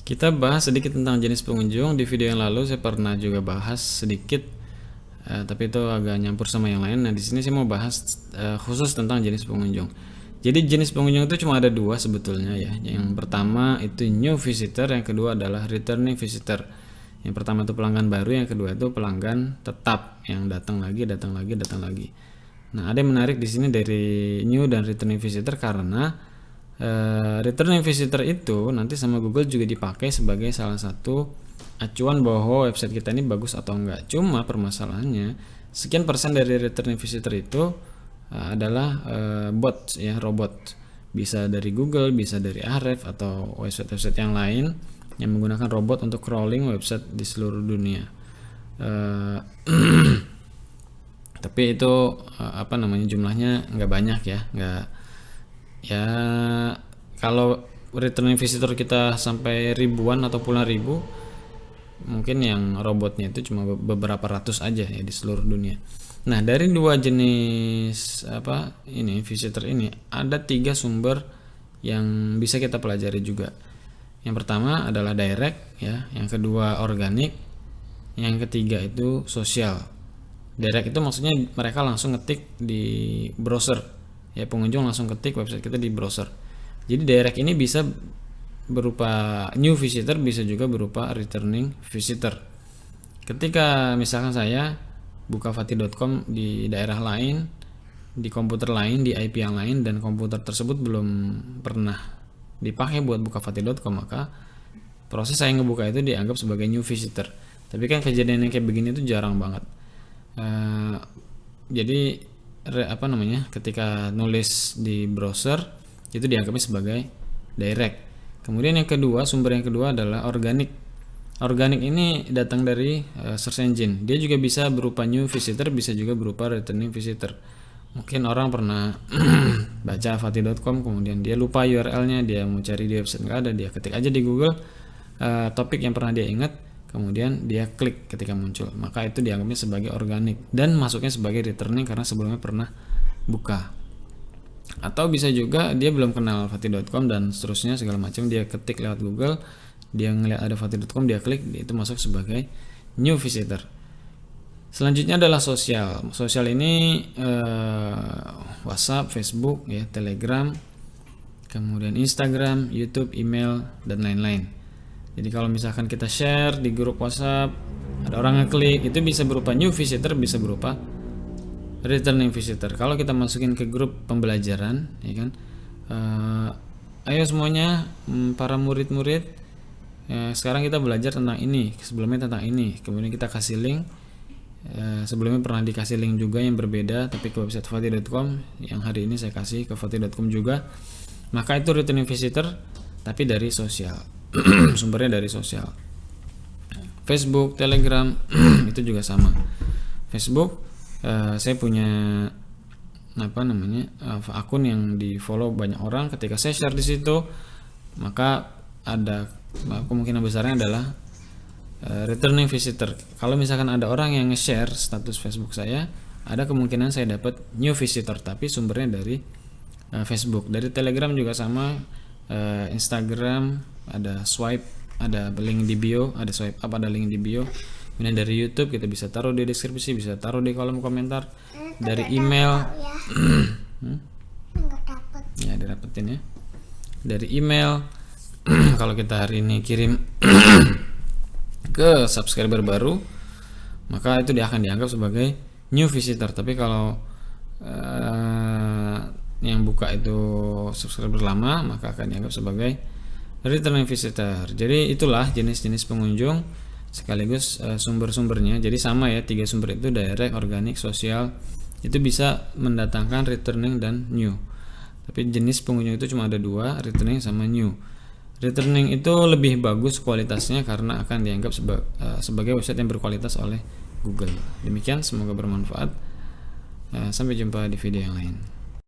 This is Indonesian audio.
Kita bahas sedikit tentang jenis pengunjung. Di video yang lalu saya pernah juga bahas sedikit, tapi itu agak nyampur sama yang lain. Nah, di sini saya mau bahas khusus tentang jenis pengunjung. Jadi jenis pengunjung itu cuma ada dua sebetulnya ya. Yang pertama itu new visitor, yang kedua adalah returning visitor. Yang pertama itu pelanggan baru, yang kedua itu pelanggan tetap yang datang lagi, datang lagi, datang lagi. Nah, ada yang menarik di sini dari new dan returning visitor karena returning visitor itu nanti sama Google juga dipakai sebagai salah satu acuan bahwa website kita ini bagus atau enggak. Cuma permasalahannya sekian persen dari returning visitor itu adalah bot ya, robot. Bisa dari Google, bisa dari Ahrefs atau website-website yang lain yang menggunakan robot untuk crawling website di seluruh dunia. Tapi itu jumlahnya nggak banyak ya, nggak ya. Kalau returning visitor kita sampai ribuan atau puluhan ribu, mungkin yang robotnya itu cuma beberapa ratus aja ya di seluruh dunia. Nah, dari dua jenis visitor ini ada 3 sumber yang bisa kita pelajari juga. Yang pertama adalah direct ya, yang kedua organik, yang ketiga itu sosial. Direct itu maksudnya mereka langsung ngetik di browser ya, pengunjung langsung ketik website kita di browser. Jadi direct ini bisa berupa new visitor, bisa juga berupa returning visitor. Ketika misalkan saya buka fati.com di daerah lain, di komputer lain, di IP yang lain, dan komputer tersebut belum pernah dipakai buat buka fati.com, maka proses saya ngebuka itu dianggap sebagai new visitor. Tapi kan kejadian yang kayak begini itu jarang banget. Jadi ketika nulis di browser itu dianggapnya sebagai direct. Kemudian yang kedua, sumber yang kedua adalah organik. Organik ini datang dari search engine. Dia juga bisa berupa new visitor, bisa juga berupa returning visitor. Mungkin orang pernah baca fati.com, kemudian dia lupa URL-nya, dia mau cari di website nggak ada, dia ketik aja di Google topik yang pernah dia ingat, kemudian dia klik ketika muncul, maka itu dianggapnya sebagai organik dan masuknya sebagai returning karena sebelumnya pernah buka. Atau bisa juga dia belum kenal fati.com dan seterusnya segala macam, dia ketik lewat Google, dia ngeliat ada fati.com, dia klik, itu masuk sebagai new visitor. Selanjutnya adalah sosial. Sosial ini WhatsApp, Facebook ya, Telegram, kemudian Instagram, YouTube, email, dan lain-lain. Jadi kalau misalkan kita share di grup WhatsApp, ada orang ngeklik, itu bisa berupa new visitor, bisa berupa returning visitor. Kalau kita masukin ke grup pembelajaran, ya kan, ayo semuanya para murid-murid, sekarang kita belajar tentang ini, sebelumnya tentang ini, kemudian kita kasih link. Sebelumnya pernah dikasih link juga yang berbeda, tapi ke website fati.com, yang hari ini saya kasih ke fati.com juga, maka itu returning visitor, tapi dari sosial. Sumbernya dari sosial. Facebook, Telegram itu juga sama. Facebook saya punya akun yang di follow banyak orang. Ketika saya share di situ, maka ada kemungkinan besarnya adalah returning visitor. Kalau misalkan ada orang yang nge-share status Facebook saya, ada kemungkinan saya dapat new visitor, tapi sumbernya dari Facebook. Dari Telegram juga sama, Instagram ada swipe, ada link di bio, ada swipe up, ada link di bio. Kemudian dari YouTube kita bisa taruh di deskripsi, bisa taruh di kolom komentar. Dari email ya didapetin ya. Dari email kalau kita hari ini kirim ke subscriber baru, maka itu dia akan dianggap sebagai new visitor. Tapi kalau yang buka itu subscriber lama, maka akan dianggap sebagai returning visitor. Jadi itulah jenis-jenis pengunjung sekaligus sumber-sumbernya. Jadi sama ya, 3 sumber itu, direct, organik, sosial, itu bisa mendatangkan returning dan new. Tapi jenis pengunjung itu cuma ada 2, returning sama new. Returning itu lebih bagus kualitasnya karena akan dianggap sebagai website yang berkualitas oleh Google. Demikian, semoga bermanfaat. Sampai jumpa di video yang lain.